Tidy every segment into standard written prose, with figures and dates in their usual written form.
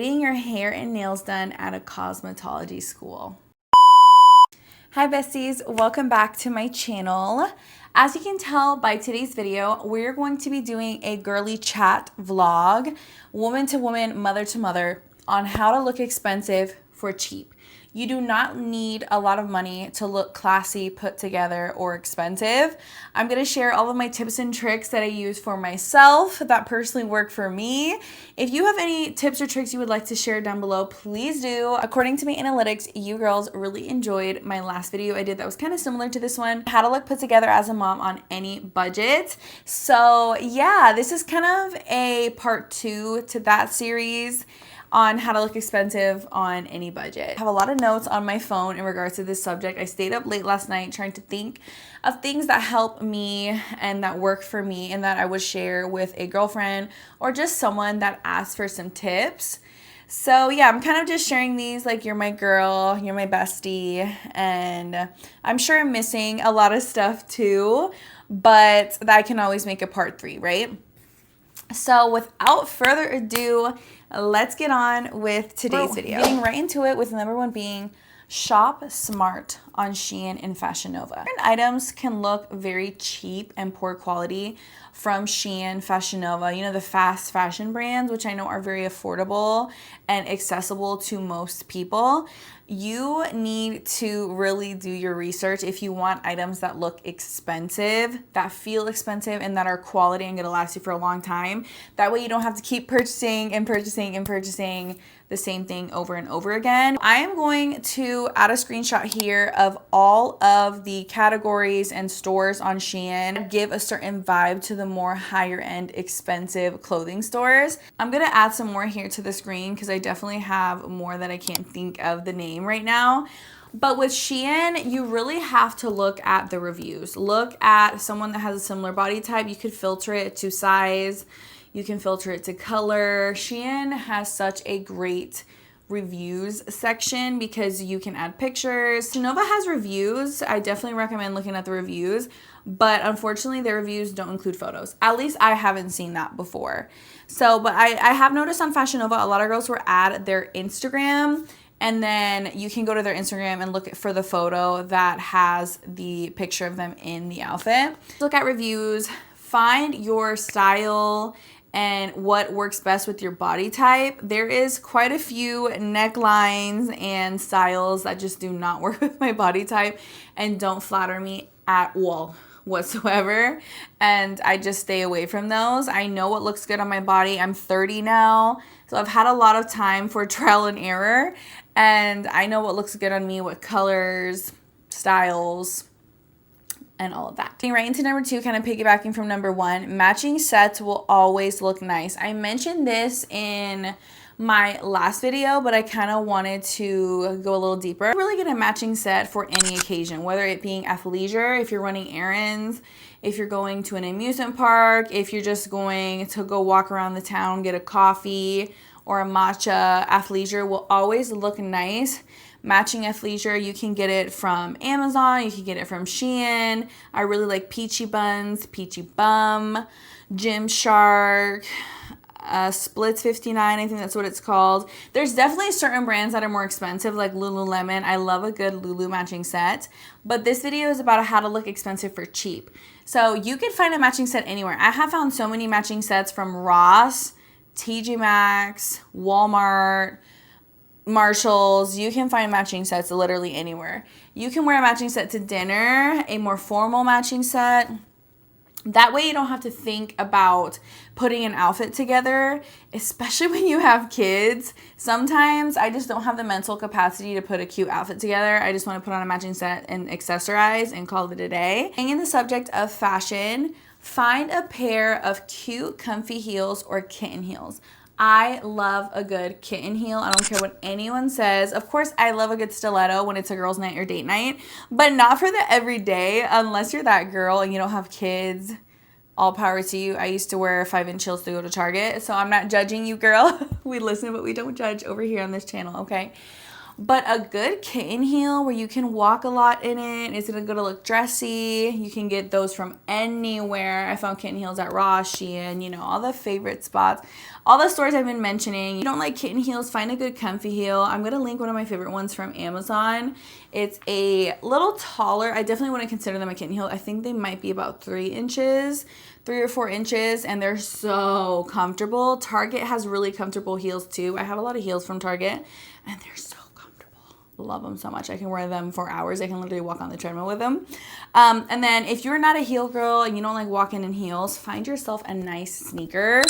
Getting your hair and nails done at a cosmetology school. Hi besties, welcome back to my channel. As you can tell by today's video, we're going to be doing a girly chat vlog, woman to woman, mother to mother, on how to look expensive for cheap. You do not need a lot of money to look classy, put together, or expensive. I'm going to share all of my tips and tricks that I use for myself that personally work for me. If you have any tips or tricks you would like to share down below, please do. According to my analytics, you girls really enjoyed my last video I did that was kind of similar to this one, how to look put together as a mom on any budget. So yeah, this is kind of a part 2 to that series on how to look expensive on any budget. I have a lot of notes on my phone in regards to this subject. I stayed up late last night trying to think of things that help me and that work for me and that I would share with a girlfriend or just someone that asked for some tips. So yeah, I'm kind of just sharing these like you're my girl, you're my bestie, and I'm sure I'm missing a lot of stuff too, but that can always make a part 3, right? So without further ado, let's get on with today's video. Getting right into it with number 1 being shop smart on Shein and Fashion Nova. Certain items can look very cheap and poor quality from Shein, Fashion Nova, you know, the fast fashion brands, which I know are very affordable and accessible to most people. You need to really do your research if you want items that look expensive, that feel expensive, and that are quality and gonna last you for a long time. That way you don't have to keep purchasing and purchasing and purchasing the same thing over and over again. I am going to add a screenshot here of all of the categories and stores on Shein, give a certain vibe to the more higher end expensive clothing stores. I'm gonna add some more here to the screen because I definitely have more that I can't think of the name right now. But with Shein, you really have to look at the reviews. Look at someone that has a similar body type. You could filter it to size. You can filter it to color. Shein has such a great reviews section because you can add pictures. Nova has reviews. I definitely recommend looking at the reviews, but unfortunately their reviews don't include photos. At least I haven't seen that before. So, but I have noticed on Fashion Nova, a lot of girls will add their Instagram, and then you can go to their Instagram and look for the photo that has the picture of them in the outfit. Look at reviews, find your style and what works best with your body type. There is quite a few necklines and styles that just do not work with my body type and don't flatter me at all whatsoever, and I just stay away from those. I know what looks good on my body. I'm 30 now, so I've had a lot of time for trial and error, and I know what looks good on me, what colors, styles, and all of that. Getting right into number 2, kind of piggybacking from number 1, matching sets will always look nice. I mentioned this in my last video, but I kind of wanted to go a little deeper. Really get a matching set for any occasion, whether it being athleisure, if you're running errands, if you're going to an amusement park, if you're just going to go walk around the town, get a coffee or a matcha. Athleisure will always look nice. Matching athleisure, you can get it from Amazon, you can get it from Shein. I really like Peachy Buns, Peachy Bum, Gymshark, Splits 59, I think that's what it's called. There's definitely certain brands that are more expensive, like Lululemon. I love a good Lulu matching set, but this video is about how to look expensive for cheap. So you can find a matching set anywhere. I have found so many matching sets from Ross, TJ Maxx, Walmart, Marshalls. You can find matching sets literally anywhere. You can wear a matching set to dinner, a more formal matching set. That way you don't have to think about putting an outfit together, especially when you have kids. Sometimes I just don't have the mental capacity to put a cute outfit together. I just want to put on a matching set and accessorize and call it a day. And in the subject of fashion, find a pair of cute, comfy heels or kitten heels. I love a good kitten heel. I don't care what anyone says. Of course, I love a good stiletto when it's a girls' night or date night, but not for the everyday unless you're that girl and you don't have kids. All power to you. I used to wear 5-inch heels to go to Target, so I'm not judging you, girl. We listen, but we don't judge over here on this channel, okay? But a good kitten heel where you can walk a lot in it, it's gonna look dressy. You can get those from anywhere. I found kitten heels at Ross, Shein, you know, all the favorite spots. All the stores I've been mentioning. You don't like kitten heels, find a good comfy heel. I'm gonna link one of my favorite ones from Amazon. It's a little taller. I definitely wouldn't consider them a kitten heel. I think they might be about 3 or 4 inches, and they're so comfortable. Target has really comfortable heels too. I have a lot of heels from Target, and they're so comfortable. Love them so much. I can wear them for hours. I can literally walk on the treadmill with them. And then if you're not a heel girl and you don't like walking in heels, find yourself a nice sneaker.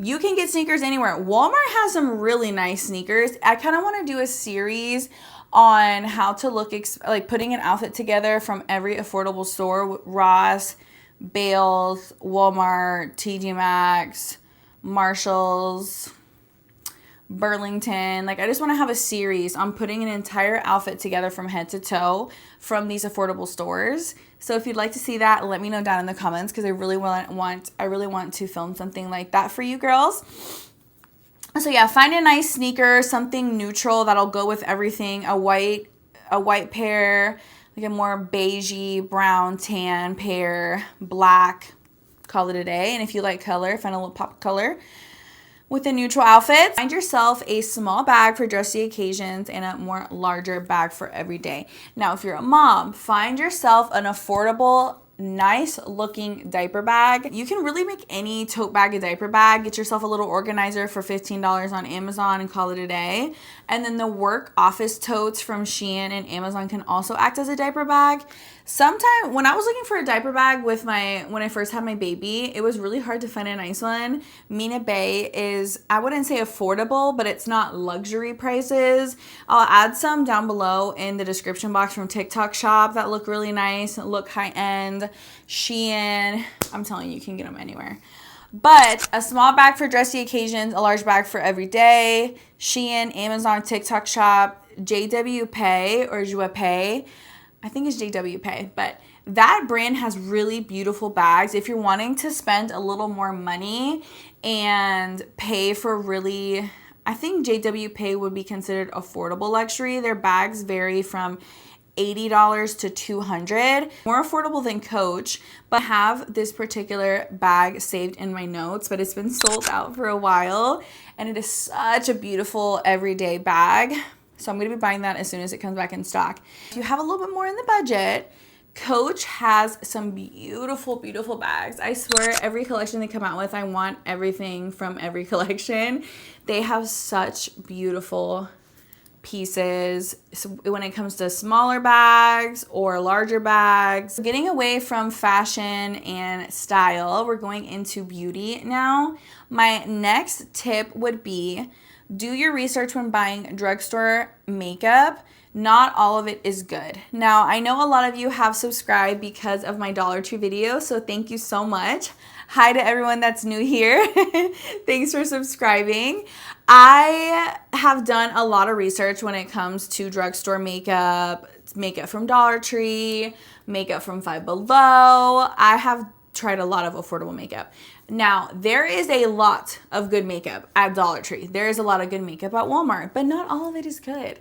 You can get sneakers anywhere. Walmart has some really nice sneakers. I kind of want to do a series on how to look, like putting an outfit together from every affordable store. Ross, Bales, Walmart, TJ Maxx, Marshalls, Burlington. Like, I just want to have a series on putting an entire outfit together from head to toe from these affordable stores. So if you'd like to see that, let me know down in the comments, because I really want to film something like that for you girls. So yeah, find a nice sneaker, something neutral that'll go with everything. A white pair, like a more beigey, brown, tan pair, black, call it a day. And if you like color, find a little pop of color with a neutral outfit. Find yourself a small bag for dressy occasions and a more larger bag for every day. Now, if you're a mom, find yourself an affordable, nice looking diaper bag. You can really make any tote bag a diaper bag. Get yourself a little organizer for $15 on Amazon and call it a day. And then the work office totes from Shein and Amazon can also act as a diaper bag. Sometime when I was looking for a diaper bag when I first had my baby, it was really hard to find a nice one. Mina Bay is, I wouldn't say affordable, but it's not luxury prices. I'll add some down below in the description box from TikTok shop that look really nice, look high end. Shein, I'm telling you, you can get them anywhere. But a small bag for dressy occasions, a large bag for every day. Shein, Amazon, TikTok shop, JW Pay or Joua Pay. I think it's JW Pay, but that brand has really beautiful bags. If you're wanting to spend a little more money and pay for really, I think JW Pay would be considered affordable luxury. Their bags vary from $80 to $200, more affordable than Coach. But I have this particular bag saved in my notes, but it's been sold out for a while, and it is such a beautiful everyday bag. So I'm going to be buying that as soon as it comes back in stock. If you have a little bit more in the budget, Coach has some beautiful, beautiful bags. I swear every collection they come out with, I want everything from every collection. They have such beautiful pieces. So when it comes to smaller bags or larger bags, getting away from fashion and style, we're going into beauty now. My next tip would be, do your research when buying drugstore makeup. Not all of it is good. Now, I know a lot of you have subscribed because of my Dollar Tree video, so thank you so much. Hi to everyone that's new here. Thanks for subscribing. I have done a lot of research when it comes to drugstore makeup, makeup from Dollar Tree, makeup from Five Below. I have tried a lot of affordable makeup. Now, there is a lot of good makeup at Dollar Tree. There is a lot of good makeup at Walmart, but not all of it is good.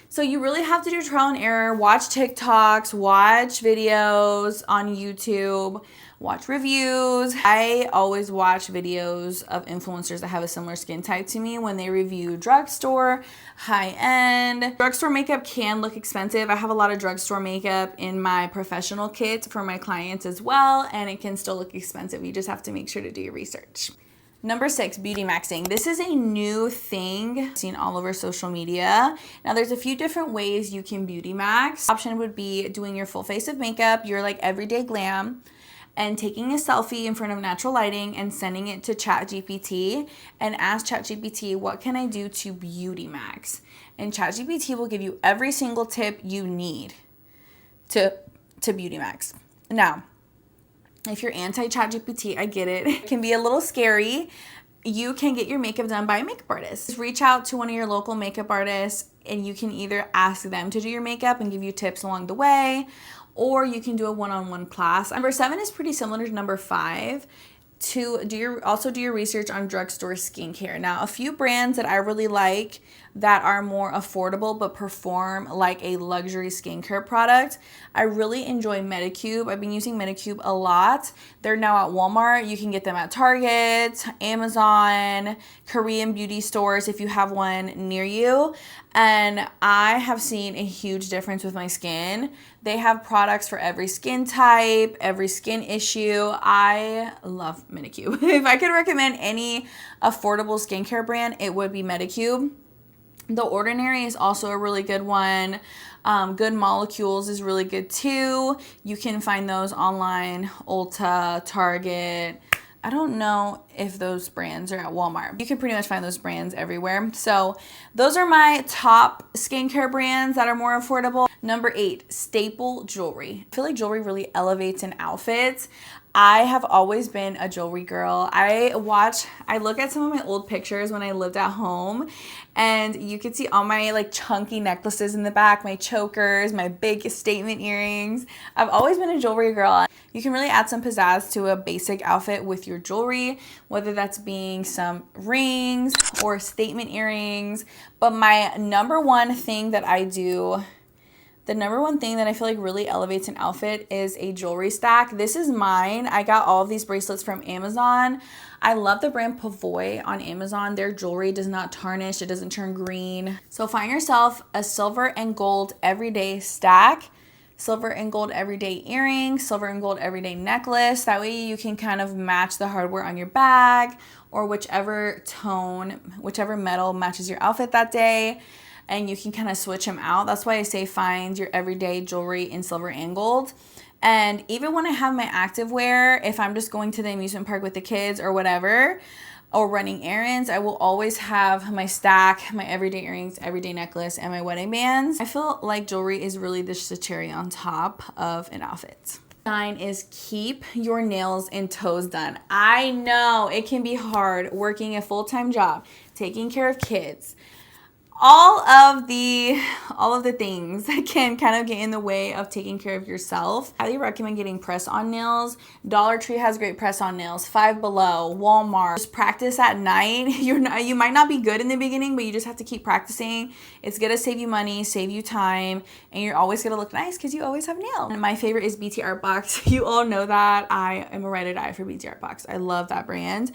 So you really have to do trial and error, watch TikToks, watch videos on YouTube, watch reviews. I always watch videos of influencers that have a similar skin type to me when they review drugstore, high-end. Drugstore makeup can look expensive. I have a lot of drugstore makeup in my professional kit for my clients as well, and it can still look expensive. You just have to make sure to do your research. Number 6, beauty maxing. This is a new thing seen all over social media. Now, there's a few different ways you can beauty max. Option would be doing your full face of makeup, your like everyday glam, and taking a selfie in front of natural lighting and sending it to ChatGPT and ask ChatGPT, what can I do to beauty max? And ChatGPT will give you every single tip you need to beauty max. Now, if you're anti-ChatGPT, I get it. It can be a little scary. You can get your makeup done by a makeup artist. Just reach out to one of your local makeup artists and you can either ask them to do your makeup and give you tips along the way, or you can do a one-on-one class. Number 7 is pretty similar to number 5. to also do your research on drugstore skincare. Now, a few brands that I really like that are more affordable but perform like a luxury skincare product. I really enjoy Medicube. I've been using Medicube a lot. They're now at Walmart. You can get them at Target, Amazon, Korean beauty stores if you have one near you. And I have seen a huge difference with my skin. They have products for every skin type, every skin issue. I love Medicube. If I could recommend any affordable skincare brand, it would be Medicube. The Ordinary is also a really good one. Good Molecules is really good too. You can find those online, Ulta, Target. I don't know if those brands are at Walmart. You can pretty much find those brands everywhere. So those are my top skincare brands that are more affordable. Number 8, staple jewelry. I feel like jewelry really elevates an outfit. I have always been a jewelry girl. I look at some of my old pictures when I lived at home, and you could see all my like chunky necklaces in the back, my chokers, my big statement earrings. I've always been a jewelry girl. You can really add some pizzazz to a basic outfit with your jewelry, whether that's being some rings or statement earrings. But my number one thing that I do, the number one thing that I feel like really elevates an outfit is a jewelry stack. This is mine. I got all of these bracelets from Amazon. I love the brand Pavoy on Amazon. Their jewelry does not tarnish. It doesn't turn green. So find yourself a silver and gold everyday stack, silver and gold everyday earrings, silver and gold everyday necklace. That way you can kind of match the hardware on your bag or whichever metal matches your outfit that day. And you can kind of switch them out. That's why I say find your everyday jewelry in silver and gold. And even when I have my activewear, if I'm just going to the amusement park with the kids or whatever, or running errands, I will always have my stack, my everyday earrings, everyday necklace, and my wedding bands. I feel like jewelry is really just the cherry on top of an outfit. 9 is keep your nails and toes done. I know it can be hard working a full-time job, taking care of kids. All of the things that can kind of get in the way of taking care of yourself. I highly recommend getting press-on nails. Dollar Tree has great press-on nails. Five Below, Walmart. Just practice at night. You might not be good in the beginning, but you just have to keep practicing. It's gonna save you money, save you time, and you're always gonna look nice because you always have nails. And my favorite is BT Art Box. You all know that. I am a ride or die for BT Art Box. I love that brand.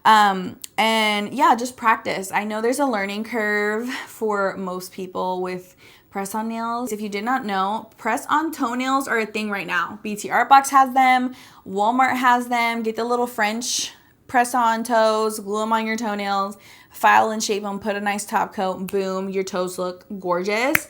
And yeah, just practice. I know there's a learning curve for most people with press-on nails. If you did not know, press-on toenails are a thing right now. BT Art Box has them, Walmart has them. Get the little French press-on toes, glue them on your toenails, file and shape them, put a nice top coat, boom, your toes look gorgeous.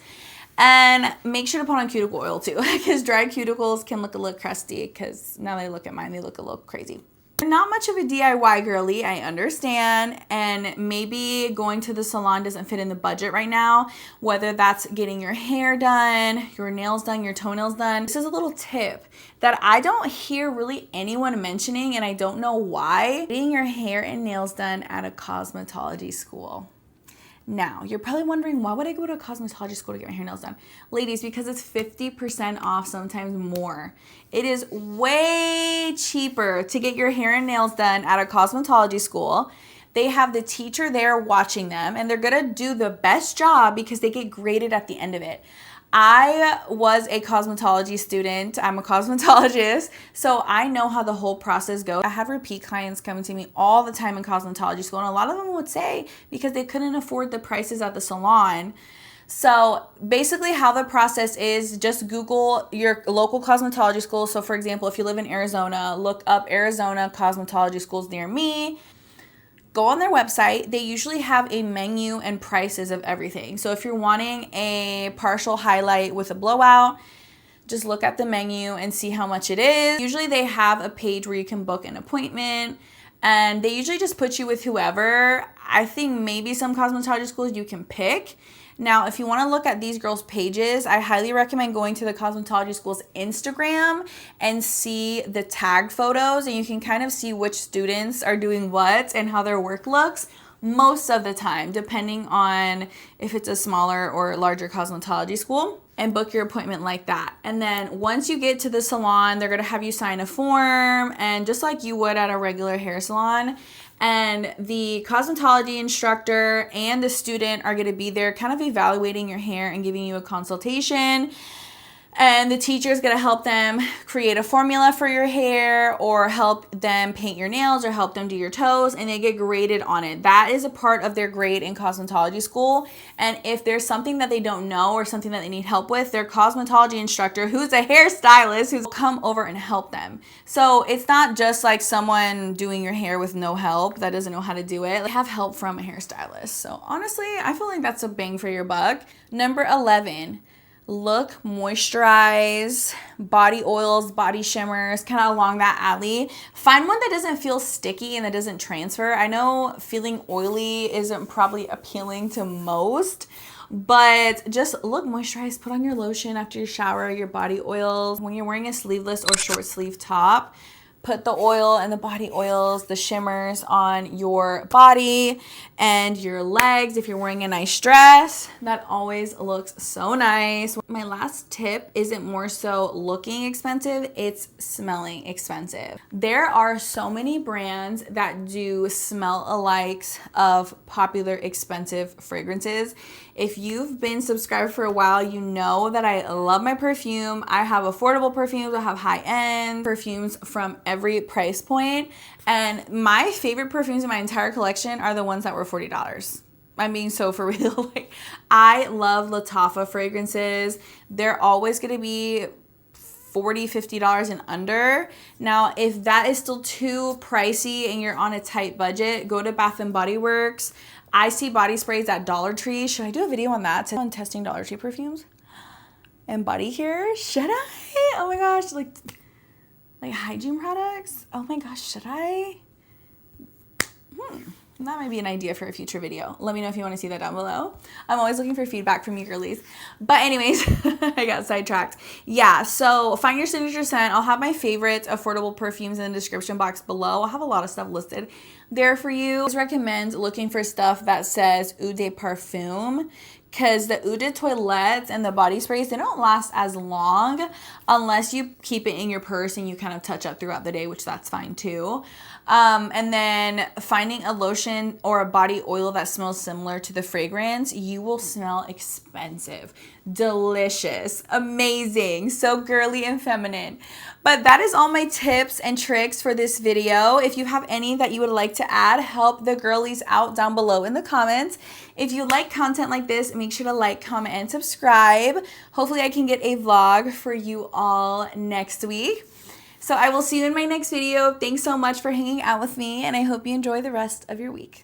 And make sure to put on cuticle oil too, because dry cuticles can look a little crusty, because now they look at mine, they look a little crazy. Not much of a DIY girly, I understand, and maybe going to the salon doesn't fit in the budget right now, whether that's getting your hair done, your nails done, your toenails done. This is a little tip that I don't hear really anyone mentioning, and I don't know why. Getting your hair and nails done at a cosmetology school. Now, you're probably wondering, why would I go to a cosmetology school to get my hair and nails done? Ladies, because it's 50% off, sometimes more. It is way cheaper to get your hair and nails done at a cosmetology school. They have the teacher there watching them, and they're gonna do the best job because they get graded at the end of it. I was a cosmetology student. I'm a cosmetologist, so I know how the whole process goes. I had repeat clients coming to me all the time in cosmetology school, and a lot of them would say because they couldn't afford the prices at the salon. So basically how the process is, just Google your local cosmetology school. So for example, if you live in Arizona, look up Arizona cosmetology schools near me. Go on their website. They usually have a menu and prices of everything. So if you're wanting a partial highlight with a blowout, just look at the menu and see how much it is. Usually they have a page where you can book an appointment, and they usually just put you with whoever. I think maybe some cosmetology schools you can pick. Now, if you want to look at these girls' pages, I highly recommend going to the cosmetology school's Instagram and see the tagged photos, and you can kind of see which students are doing what and how their work looks. most of the time, depending on if it's a smaller or larger cosmetology school, and book your appointment like that. And then once you get to the salon, they're gonna have you sign a form, and just like you would at a regular hair salon, and the cosmetology instructor and the student are gonna be there kind of evaluating your hair and giving you a consultation. And the teacher is going to help them create a formula for your hair, or help them paint your nails, or help them do your toes, and they get graded on it. That is a part of their grade in cosmetology school. And if there's something that they don't know or something that they need help with, their cosmetology instructor, who's a hairstylist, who's come over and help them. So it's not just like someone doing your hair with no help that doesn't know how to do it. They have help from a hairstylist. So honestly, I feel like that's a bang for your buck. Number 11. Look, moisturize, body oils, body shimmers, kind of along that alley. Find one that doesn't feel sticky and that doesn't transfer. I know feeling oily isn't probably appealing to most, but just look, moisturize, put on your lotion after your shower, your body oils. When you're wearing a sleeveless or short sleeve top, put the oil and the body oils, the shimmers on your body and your legs. If you're wearing a nice dress, that always looks so nice. My last tip isn't more so looking expensive, it's smelling expensive. There are so many brands that do smell-alikes of popular expensive fragrances. If you've been subscribed for a while, you know that I love my perfume. I have affordable perfumes, I have high-end perfumes from every price point. And my favorite perfumes in my entire collection are the ones that were $40. I'm being so for real. Like, I love Lattafa fragrances. They're always gonna be $40, $50 and under. Now, if that is still too pricey and you're on a tight budget, go to Bath & Body Works. I see body sprays at Dollar Tree. Should I do a video on that? On testing Dollar Tree perfumes and body care? Should I? Oh my gosh, like hygiene products? Oh my gosh, should I? That might be an idea for a future video. Let me know if you want to see that down below. I'm always looking for feedback from you girlies. But anyways, I got sidetracked. Yeah, so find your signature scent. I'll have my favorite affordable perfumes in the description box below. I'll have a lot of stuff listed there for you. I always recommend looking for stuff that says Eau de Parfum, because the Eau de Toilette and the body sprays, they don't last as long unless you keep it in your purse and you kind of touch up throughout the day, which that's fine too. And then finding a lotion or a body oil that smells similar to the fragrance, you will smell expensive, delicious, amazing, so girly and feminine. But that is all my tips and tricks for this video. If you have any that you would like to add, help the girlies out down below in the comments. If you like content like this, make sure to like, comment, and subscribe. Hopefully I can get a vlog for you all next week. So I will see you in my next video. Thanks so much for hanging out with me, and I hope you enjoy the rest of your week.